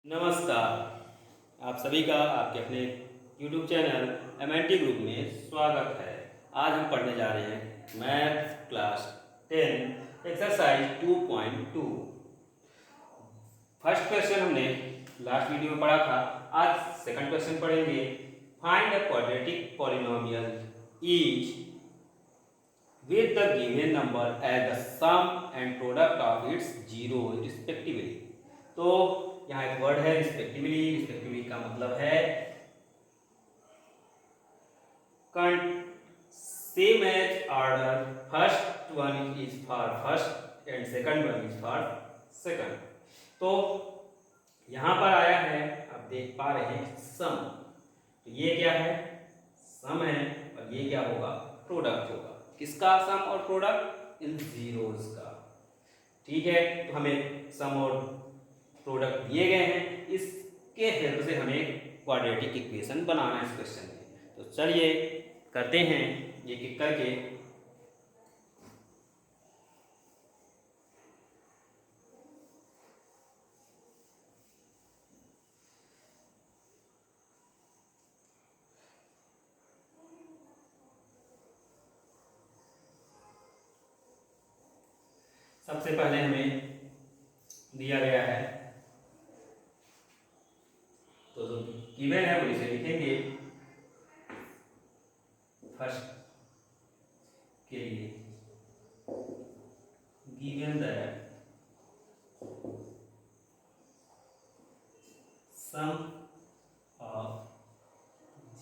नमस्कार। आप सभी का आपके अपने YouTube चैनल MNT ग्रुप में स्वागत है। आज हम पढ़ने जा रहे हैं math class 10 exercise 2.2। First question हमने लास्ट वीडियो में पढ़ा था। आज सेकंड क्वेश्चन पढ़ेंगे। Find a quadratic polynomial is with the given number as the sum and product of its zero respectively। तो यहाँ एक वर्ड है रिस्पेक्टिवली। रिस्पेक्टिवली का मतलब है same as order. First one is for first and second one is for second. तो यहाँ पर आया है, आप देख पा रहे हैं सम। तो ये क्या है? सम है। और ये क्या होगा? प्रोडक्ट होगा। किसका सम और प्रोडक्ट? इन जीरोस का। ठीक है, तो हमें सम और प्रोडक्ट दिए गए हैं। इसके हेल्प से हमें क्वाड्रेटिक इक्वेशन बनाना है इस क्वेश्चन में। तो चलिए करते हैं एक एक करके। सबसे पहले हमें दिया गया है, तो जो गिवन है वो इसे लिखेंगे फर्स्ट के लिए। Given that sum of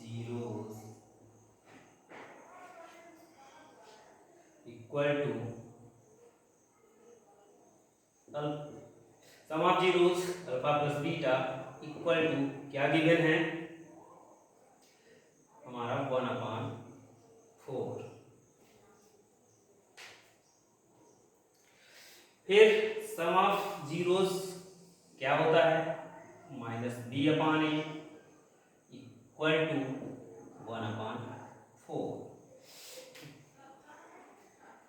zeros equal to sum of zeros alpha plus beta equal to क्या गिवन है हमारा 1/4। फिर सम ऑफ जीरोस क्या होता है? -b/a equal to 1/4।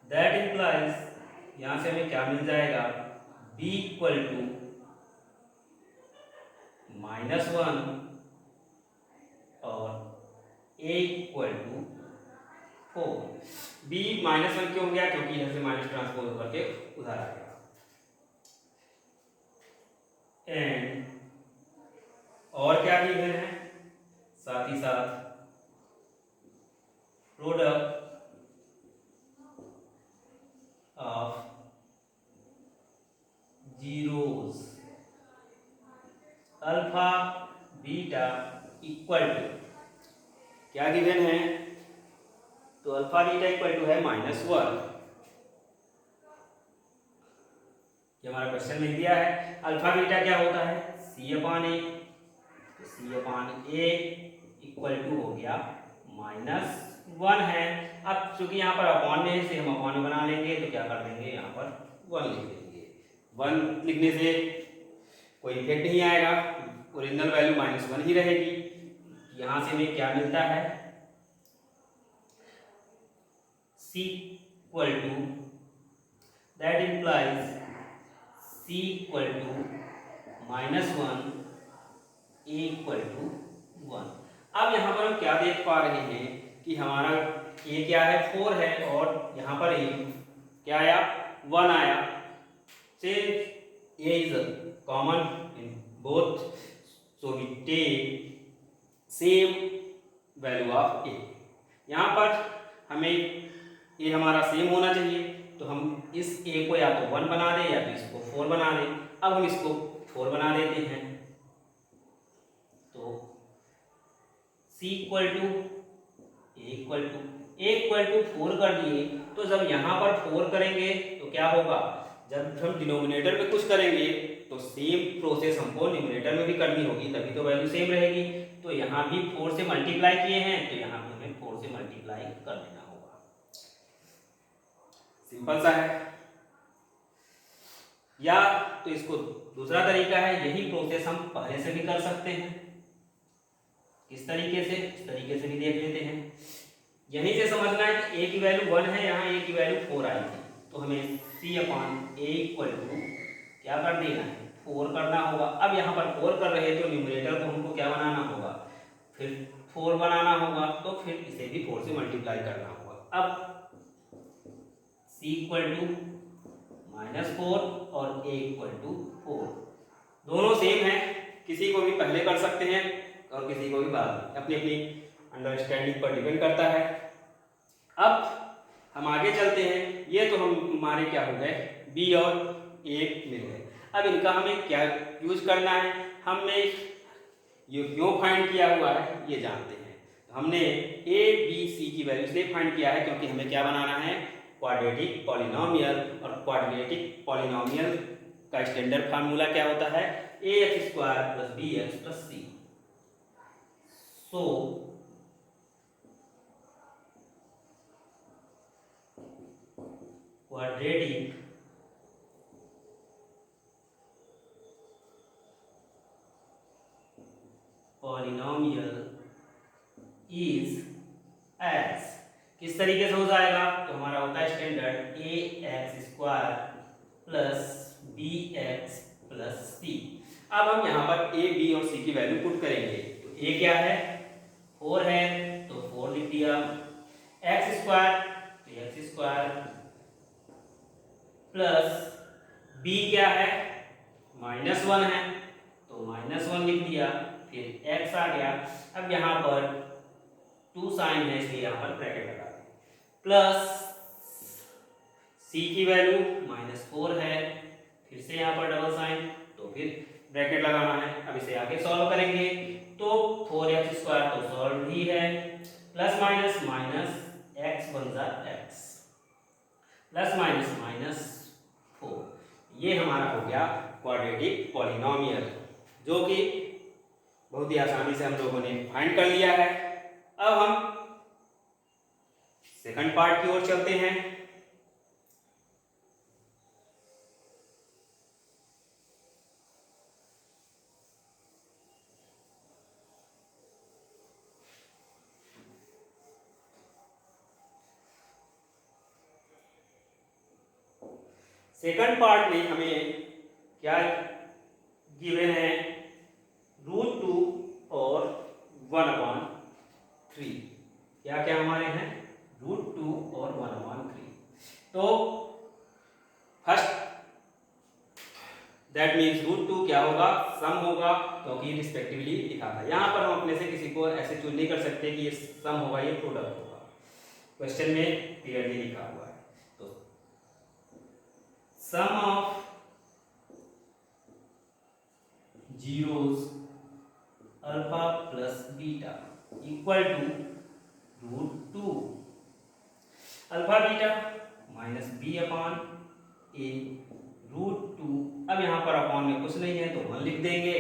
That implies, यहां से हमें क्या मिल जाएगा? b इक्वल टू -1 और a इक्वल टू 4। b -1 क्यों हो गया? क्योंकि यहां से माइनस ट्रांसपोज होकर के उधर आ गया। एंड और क्या गिवन है? साथ ही साथ product of zeros alpha beta equal to क्या गिवन है? तो अल्फा बीटा इक्वल टू है -1। ये हमारा क्वेश्चन लिख दिया है। अल्फा बीटा क्या होता है? c/a। तो c/a इक्वल टू हो गया -1 है। अब चूंकि यहाँ पर अपॉन में से हम अपॉन बना लेंगे, तो क्या कर देंगे? यहाँ पर 1 लिख देंगे। 1 लिखने से कोई इफेक्ट नहीं आएगा, ओरिजिनल वैल्यू -1 ही रहेगी। यहाँ से हमें क्या मिलता है? c equal to, that implies c equal to -1, a equal to 1। अब यहाँ पर हम क्या देख पा रहे हैं कि हमारा a क्या है? 4 है। और यहाँ पर a क्या आया? 1 आया। Since a is common in both, so we take same value of a। यहाँ पर हमें a हमारा सेम होना चाहिए, तो हम इस a को या तो 1 बना दें या तो इसको 4 बना दें। अब हम इसको 4 बना देते हैं। तो c equal to a equal to 4 कर दिए। तो जब यहाँ पर 4 करेंगे तो क्या होगा? जब हम डिनोमिनेटर में कुछ करेंगे तो सेम प्रोसेस हमको न्यूमरेटर में भी करनी होगी, तभी तो वैल्यू सेम रहेगी। तो यहाँ भी 4 से मल्टीप्लाई किए हैं, तो यहाँ भी हमें 4 से मल्टीप्लाई कर देना होगा। सिंपल सा है। या तो इसको दूसरा तरीका है, यही प्रोसेस हम पहले से भी कर सकते हैं। किस तरीके से? इस तरीके से भी देख लेते हैं। यहीं से समझना है कि a की वैल्यू 1 है, यहाँ a की वैल्यू 4 आई थी, तो हमें c/a इक्वल टू क्या कर देना है? 4 करना होगा। अब यहाँ पर 4 कर रहे हैं तो न्यूमरेटर को हमको क्या बनाना होगा, फिर 4 बनाना होगा, तो फिर इसे भी 4 से मल्टीप्लाई करना होगा। अब c इक्वल टू -4 और a इक्वल टू 4, दोनों सेम है, किसी को भी पहले कर सकते हैं और किसी को भी बाद में, अपनी अपनी अंडरस्टैंडिंग पर डिपेंड करता है। अब हम आगे चलते हैं। ये तो हमारे क्या हो गए, b और a मिल गए। अब इनका हमें क्या यूज करना है, हमने ये क्यों फाइंड किया हुआ है ये जानते हैं। तो हमने a b c की वैल्यू इसलिए फाइंड किया है क्योंकि हमें क्या बनाना है, क्वाड्रेटिक पॉलिनोमियल, और क्वाड्रेटिक पॉलिनोमियल का स्टैंडर्ड फार्मूला क्या होता है, ax square plus bx plus c। So quadratic polynomial is as, किस तरीके से हो जाएगा, तो हमारा होता है standard ax square plus bx plus c। अब हम यहाँ पर a b और c की वैल्यू पुट करेंगे। तो a क्या है, 4 है तो 4 लिख दिया, x स्क्वायर तो x स्क्वायर प्लस b क्या है, -1 है तो -1 लिख दिया, फिर x आ गया। अब यहाँ पर 2 साइन है इसलिए यहाँ पर ब्रैकेट लगा दें, प्लस c की वैल्यू -4 है, फिर से यहाँ पर डबल साइन, तो फिर ब्रैकेट लगाना है। अब इसे आगे सॉल्व करेंगे तो 4x स्क्वायर तो सॉल्व ही है, प्लस माइनस माइनस x बन जाए x, प्लस माइनस माइनस 4। ये हमारा हो गया क्वाड्रेटिक पॉलिनोमियल, जो कि बहुत ही आसानी से हम लोगों ने फाइंड कर लिया है। अब हम सेकंड पार्ट की ओर चलते हैं। सेकंड पार्ट में हमें क्या गिवन है, √2 और 1/3। क्या क्या हमारे हैं, √2 और 1/3। तो फर्स्ट दैट मीन्स √2 क्या होगा, सम होगा, क्योंकि रिस्पेक्टिवली लिखा था। यहाँ पर हम अपने से किसी को ऐसे चूज नहीं कर सकते कि ये सम होगा ये प्रोडक्ट होगा, क्वेश्चन में क्लियरली लिखा हुआ है। तो sum of zeros alpha plus beta equal to √2 alpha beta minus b upon a √2। अब यहाँ पर अपॉन में कुछ नहीं है तो 1 लिख देंगे।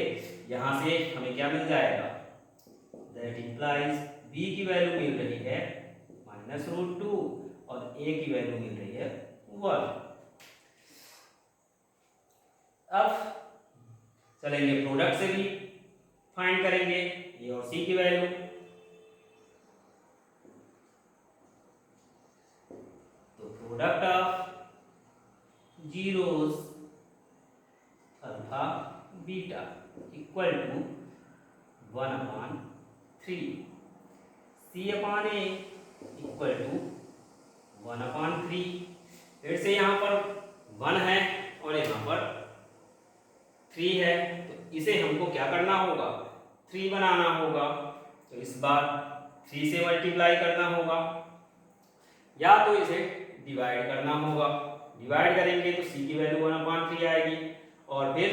यहाँ से हमें क्या मिल जाएगा, दैट इंप्लाइज b की वैल्यू मिल रही है -√2 और a की वैल्यू मिल रही है 1। अब चलेंगे प्रोडक्ट से भी फाइंड करेंगे a और c की वैल्यू। तो product of zeros alpha beta equal to 1/3, c upon a equal to 1/3। फिर से यहाँ पर 1 है और यहाँ पर 3 है, तो इसे हमको क्या करना होगा, 3 बनाना होगा। तो इस बार 3 से मल्टीप्लाई करना होगा या तो इसे डिवाइड करना होगा। डिवाइड करेंगे तो c की वैल्यू 1/3 आएगी और फिर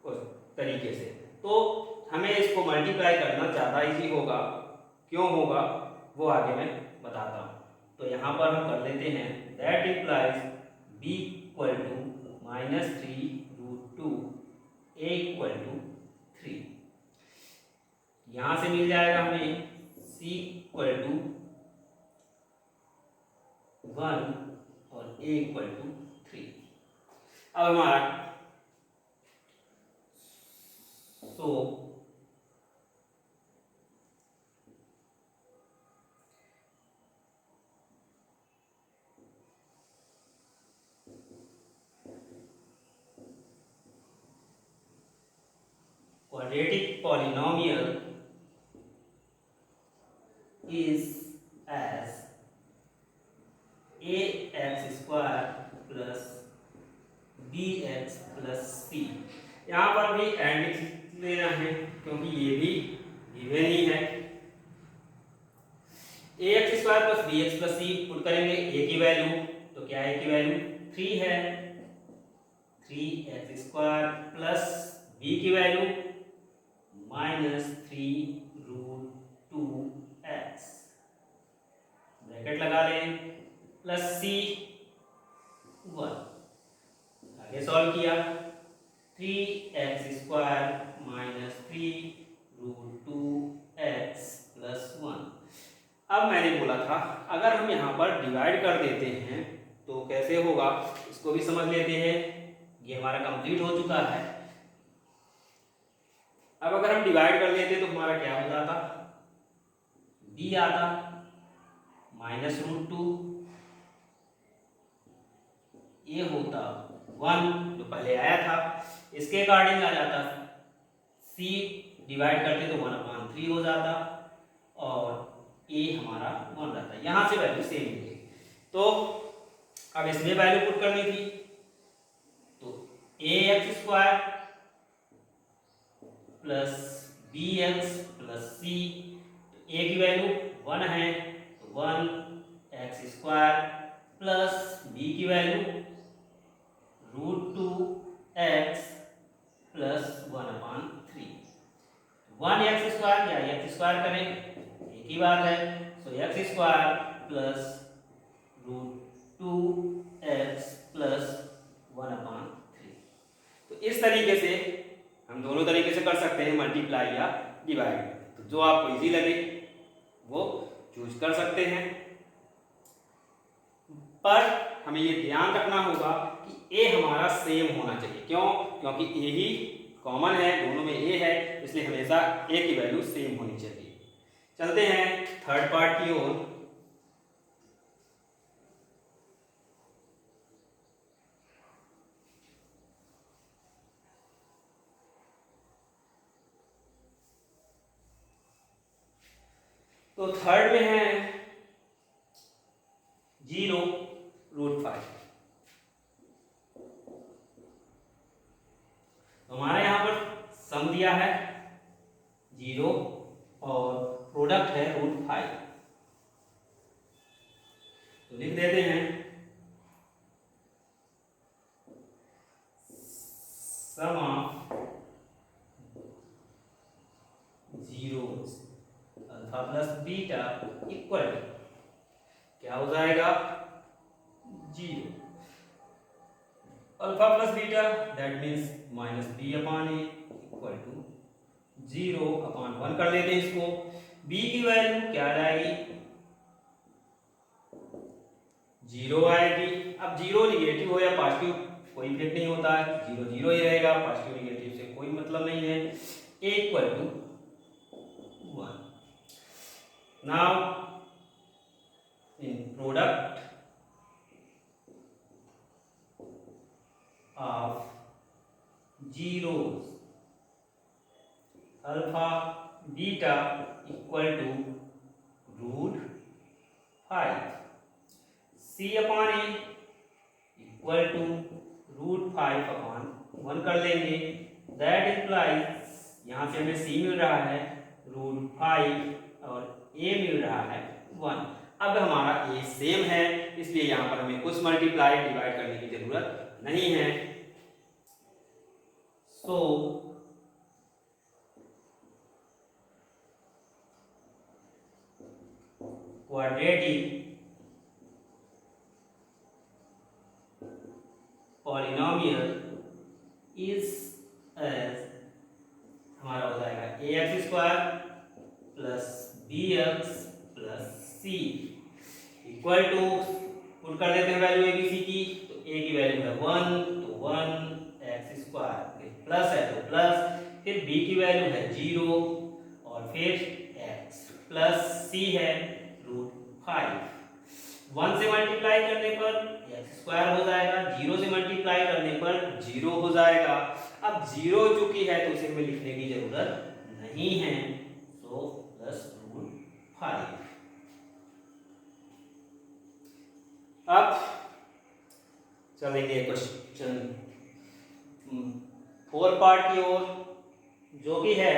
उस तरीके से। तो हमें इसको मल्टीप्लाई करना ज़्यादा इजी होगा, क्यों होगा वो आगे मैं बताता हूँ। तो यहाँ पर हम कर लेते हैं, that implies b equal to -3 √2 a equal to 3। यहाँ से मिल जाएगा हमें c इक्वल टू 1 और a इक्वल टू 3। अब हमारा quadratic polynomial is as ax square plus bx plus c। यहाँ पर भी एंड लिख लेना है क्योंकि ये भी गिवन ही है। ax square plus bx plus c put करेंगे a की वैल्यू, तो क्या है की वैल्यू 3 है, 3x स्क्वायर प्लस b की value minus 3 root 2x, bracket लगा लें, प्लस c 1। आगे सॉल्व किया, 3x square minus 3 root 2x plus 1। अब मैंने बोला था अगर हम यहाँ पर डिवाइड कर देते हैं तो कैसे होगा, इसको भी समझ लेते हैं। ये हमारा कंप्लीट हो चुका है। अब अगर हम डिवाइड कर देते तो हमारा क्या हो जाता, b आता माइनस रूट 2, ये होता 1 जो पहले आया था, इसके अकॉर्डिंग आ जाता c डिवाइड करते तो 1/3 हो जाता और a हमारा 1 रहता है। यहां से वैल्यू सेम मिलेगी। तो अब इसमें वैल्यू पुट करनी थी, तो ax square plus bx plus c, तो a की वैल्यू 1 है तो 1x स्क्वायर प्लस b की value root 2x plus 1/3। 1x square या x स्क्वायर करें एक ही बात है, तो x square plus root 2x plus 1/3। तो इस तरीके से हम दोनों तरीके से कर सकते हैं, मल्टीप्लाई या डिवाइड। तो जो आपको इजी लगे वो चूज कर सकते हैं, पर हमें ये ध्यान रखना होगा कि a हमारा सेम होना चाहिए। क्यों? क्योंकि a ही कॉमन है, दोनों में a है, इसलिए हमेशा a की वैल्यू सेम होनी चाहिए। चलते हैं थर्ड पार्ट की ओर। तो थर्ड में है 0 रूट 5। हमारे यहां पर सम दिया है 0 और प्रोडक्ट है रूट 5, तो लिख देते हैं sum of zeros alpha plus beta equal to क्या हो जाएगा 0 alpha plus beta, that means minus b/a equal to 0/1 कर लेते हैं इसको। b की वैल्यू क्या आ जाएगी 0 आएगी। अब 0 निगेटिव हो या पॉजिटिव कोई इफेक्ट नहीं होता है, 0 0 ही रहेगा, पॉजिटिव निगेटिव से कोई मतलब नहीं है। a equal to 1। Now in product of zeros alpha beta equal to root 5, c/a equal to root 5/1 कर लेंगे। दैट इम्प्लाइज यहाँ से हमें c मिल रहा है रूट 5 और a मिल रहा है 1। अब हमारा a सेम है, इसलिए यहाँ पर हमें कुछ मल्टीप्लाई डिवाइड करने की जरूरत नहीं है। So quadratic polynomial is as हमारा हो जाएगा ax square plus bx plus c equal to put कर देते हैं वैल्यू a b c की, तो a की वैल्यू है 1 तो 1x स्क्वायर प्लस है तो प्लस, फिर b की वैल्यू है 0 और फिर x प्लस c है रूट 5। 1 से मल्टीप्लाई करने पर x स्क्वायर हो जाएगा, 0 से मल्टीप्लाई करने पर 0 हो जाएगा। अब 0 चुकी है तो उसे हमें लिखने की जरूरत जरूरत नहीं है। So plus rule 5। अब चलेंगे क्वेश्चन 4 पार्ट की ओर, जो कि है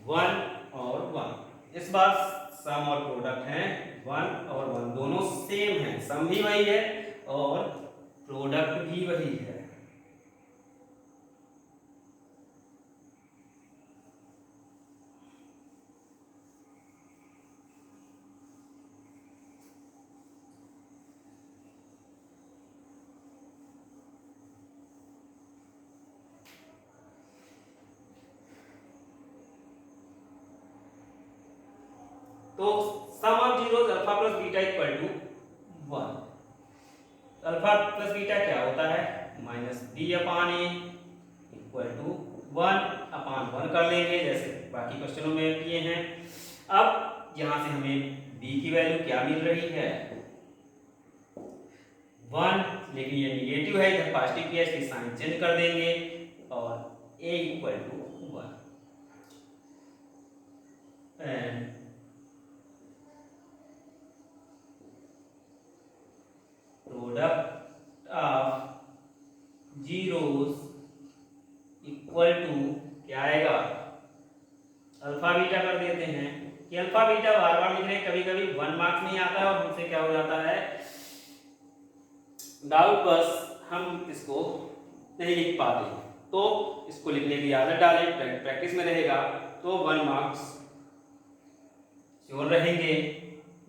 1 और 1। इस बार सम और प्रोडक्ट हैं 1 और 1 दोनों सेम है, सम भी वही है और प्रोडक्ट भी वही है। तो sum of zeros alpha plus beta equal to 1। Alpha plus beta क्या होता है? Minus b upon A equal to 1 upon 1 कर लेंगे, जैसे बाकी क्वेश्चनों में किए हैं। अब यहां से हमें b की वैल्यू क्या मिल रही है? 1, लेकिन ये निगेटिव है, इधर पॉजिटिव किया, इसकी साइन चेंज कर देंगे और a equal to 1 and product of zeros equal to क्या आएगा? अल्फा बीटा कर देते हैं कि अल्फा बीटा बार बार लिख रहे हैं, कभी कभी 1 मार्क्स नहीं आता है और हमसे क्या हो जाता है डाउट, बस हम इसको नहीं लिख पाते, तो इसको लिखने की आदत डालें, प्रैक्टिस में रहेगा तो 1 मार्क्स श्योर रहेंगे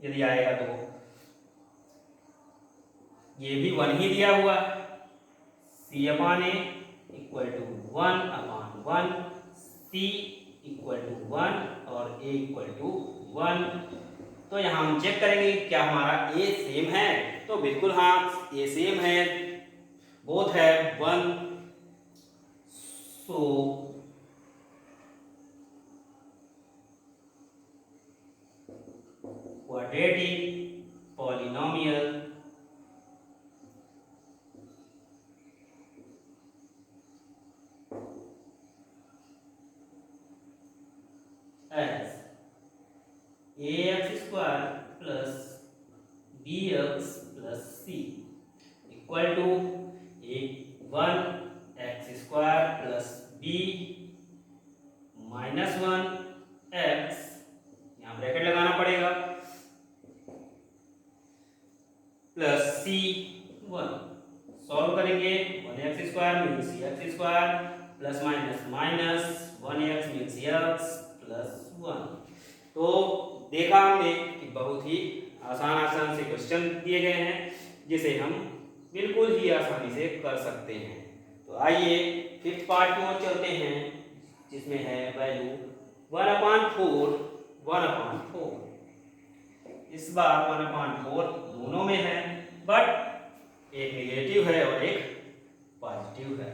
यदि आएगा तो। ये भी 1 ही दिया हुआ है, c upon A equal to 1 upon 1, c equal to 1 और a इक्वल टू 1। तो यहाँ हम चेक करेंगे क्या हमारा a सेम है, तो बिल्कुल हाँ a सेम है, बोथ है 1। So quadratic polynomial as ax square plus bx plus c equal to 1 x square plus b minus 1 x, यहाँ ब्रैकेट लगाना पड़ेगा, प्लस c 1। सॉल्व करेंगे 1x square means x square plus minus minus 1x means x plus 1। तो देखा हमने कि बहुत ही आसान से क्वेश्चन दिए गए हैं जिसे हम बिल्कुल ही आसानी से कर सकते हैं। तो आइए 5th पार्ट की ओर चलते हैं, जिसमें है वैल्यू 1/4 1/4। इस बार 1/4 दोनों में है, बट एक नेगेटिव है और एक पॉजिटिव है।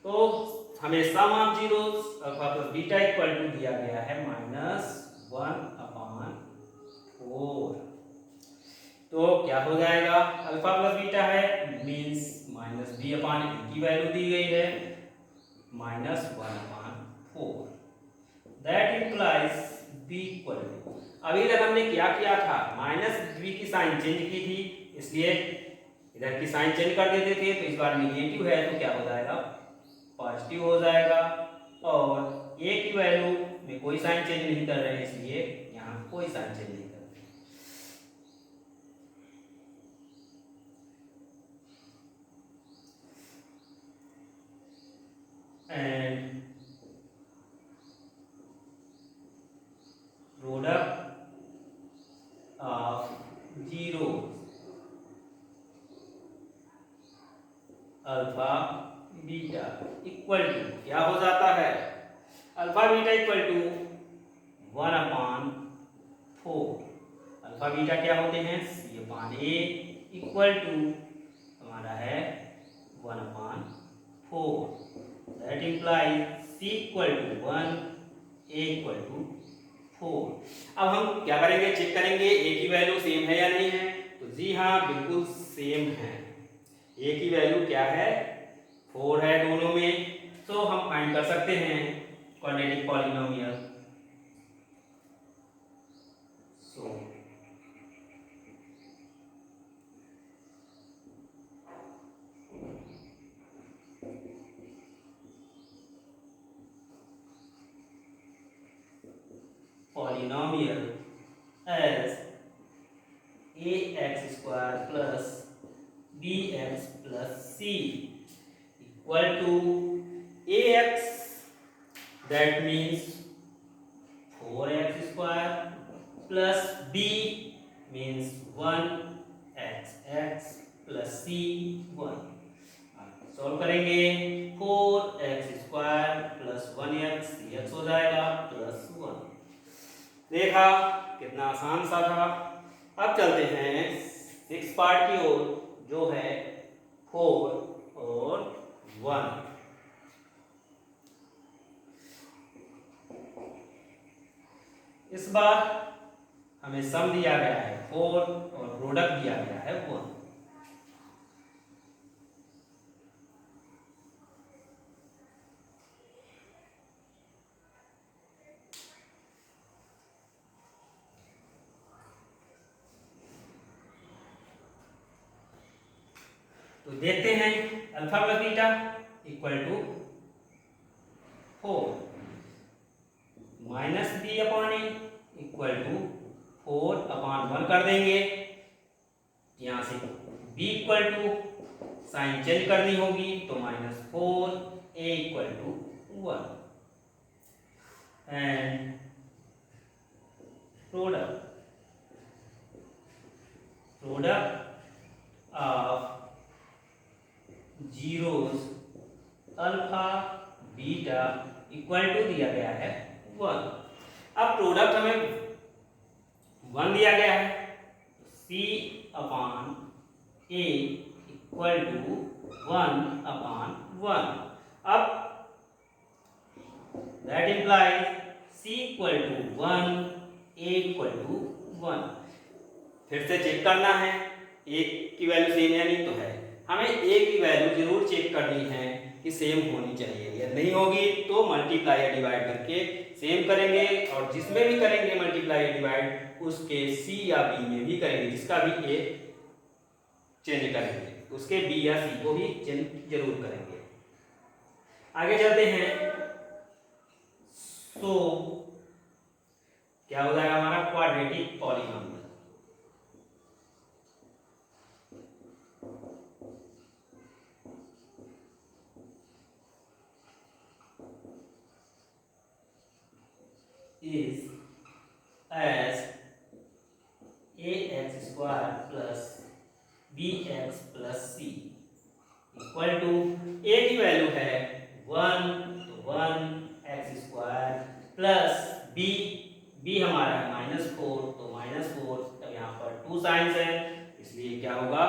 तो हमें sum of zeros alpha plus beta equal to दिया गया है -1/4। तो क्या हो जाएगा? अल्फा प्लस बीटा है means minus b upon a की वैल्यू दी गई है -1/4। That implies b equal to, अभी तक हमने क्या किया था? माइनस बी की साइन चेंज की थी, इसलिए इधर की साइन चेंज कर देते थे, तो इस बार निगेटिव है तो क्या हो जाएगा? पॉजिटिव हो जाएगा। और a की वैल्यू में कोई साइन चेंज नहीं कर रहे हैं, इसलिए यहाँ कोई साइन चेंज नहीं कर रहे। And product of zero alpha beta equal to क्या हो जाता है? Alpha beta equal to 1/4। Alpha beta क्या होते हैं? c upon a equal to हमारा है 1/4। 4 that implies c equal to 1 a equal to 4। अब हम क्या करेंगे, चेक करेंगे a की वैल्यू सेम है या नहीं है। तो जी हाँ, बिल्कुल सेम है। a की वैल्यू क्या है, 4 है दोनों में। तो हम फाइंड कर सकते हैं quadratic polynomial. So polynomial as ax square plus bx plus c equal to ax, that means 4x square plus b means 1x plus c 1। Solve करेंगे 4x square plus 1x, x हो जाएगा plus 1। देखा कितना आसान सा था। अब चलते हैं 6 पार्ट की ओर, जो है 4 और 1। इस बार हमें सम दिया गया है 4 और प्रोडक्ट दिया गया है 1। तो देखते हैं alpha plus beta equal to 4 minus B upon A equal to 4 upon 1 कर देंगे। यहाँ से b equal to sign change करनी होगी, तो -4 a equal to 1 and product of zeros alpha beta equal to दिया गया है 1। अब प्रोडक्ट हमें 1 दिया गया है, c upon a equal to 1 upon 1। अब that implies c equal to 1 a equal to 1। फिर से चेक करना है a की वैल्यू सेम है नहीं, तो है। हमें a की वैल्यू जरूर चेक करनी है कि सेम होनी चाहिए, या नहीं होगी तो मल्टीप्लाई या डिवाइड करके सेम करेंगे, और जिसमें भी करेंगे मल्टीप्लाई या डिवाइड उसके c या b में भी करेंगे, जिसका भी a चेंज करेंगे उसके b या c को भी चेंज जरूर करेंगे। आगे चलते हैं। सो क्या हो जाएगा हमारा quadratic polynomial. is as ax square plus bx plus c equal to a की वैल्यू है 1, तो 1x स्क्वायर प्लस b हमारा है -4, तो -4। अब यहाँ पर 2 साइंस है, इसलिए क्या होगा,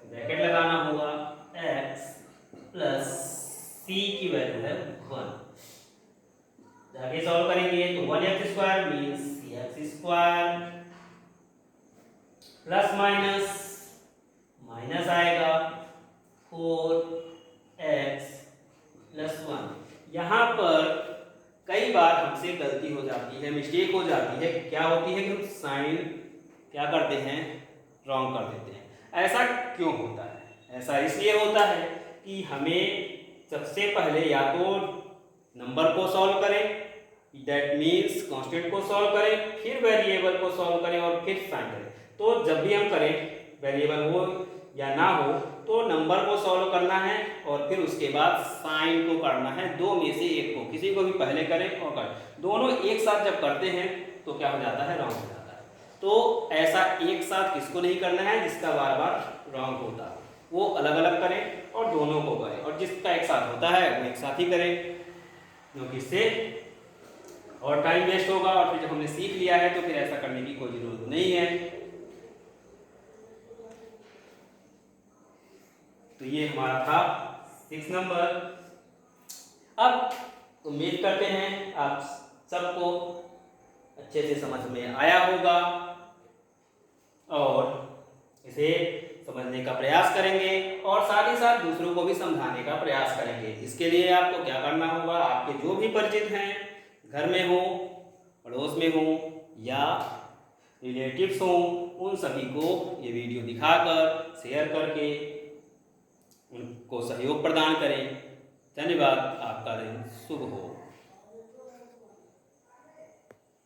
ब्रैकेट लगाना होगा, x प्लस c की वैल्यू है 1। आगे सॉल्व करेंगे तो 1x square means x square plus minus आएगा 4x प्लस 1। यहाँ पर कई बार हमसे गलती हो जाती है, मिस्टेक हो जाती है। क्या होती है कि हम साइन क्या करते हैं, रॉन्ग कर देते हैं। ऐसा क्यों होता है? ऐसा इसलिए होता है कि हमें सबसे पहले या तो नंबर को सॉल्व करें, दैट मीन्स कांस्टेंट को सॉल्व करें, फिर वेरिएबल को सॉल्व करें और फिर साइन करें। तो जब भी हम करें, वेरिएबल हो या ना हो, तो नंबर को सॉल्व करना है और फिर उसके बाद साइन को करना है। दो में से एक को, किसी को भी पहले करें और करें। दोनों एक साथ जब करते हैं तो क्या हो जाता है, रॉन्ग हो जाता है। तो ऐसा एक साथ किसको नहीं करना है, जिसका बार बार रॉन्ग होता है वो अलग अलग करें और दोनों को करें, और जिसका एक साथ होता है वो एक साथ ही करें, क्योंकि इससे और टाइम वेस्ट होगा। और फिर जब हमने सीख लिया है तो फिर ऐसा करने की कोई जरूरत नहीं है। तो ये हमारा था 6 नंबर। अब उम्मीद करते हैं आप सबको अच्छे से समझ में आया होगा और इसे समझने का प्रयास करेंगे और साथ ही साथ दूसरों को भी समझाने का प्रयास करेंगे। इसके लिए आपको क्या करना होगा, आपके जो भी परिचित हैं, घर में हो, पड़ोस में हो या रिलेटिव्स हो, उन सभी को ये वीडियो दिखाकर शेयर करके उनको सहयोग प्रदान करें। धन्यवाद। आपका दिन शुभ हो।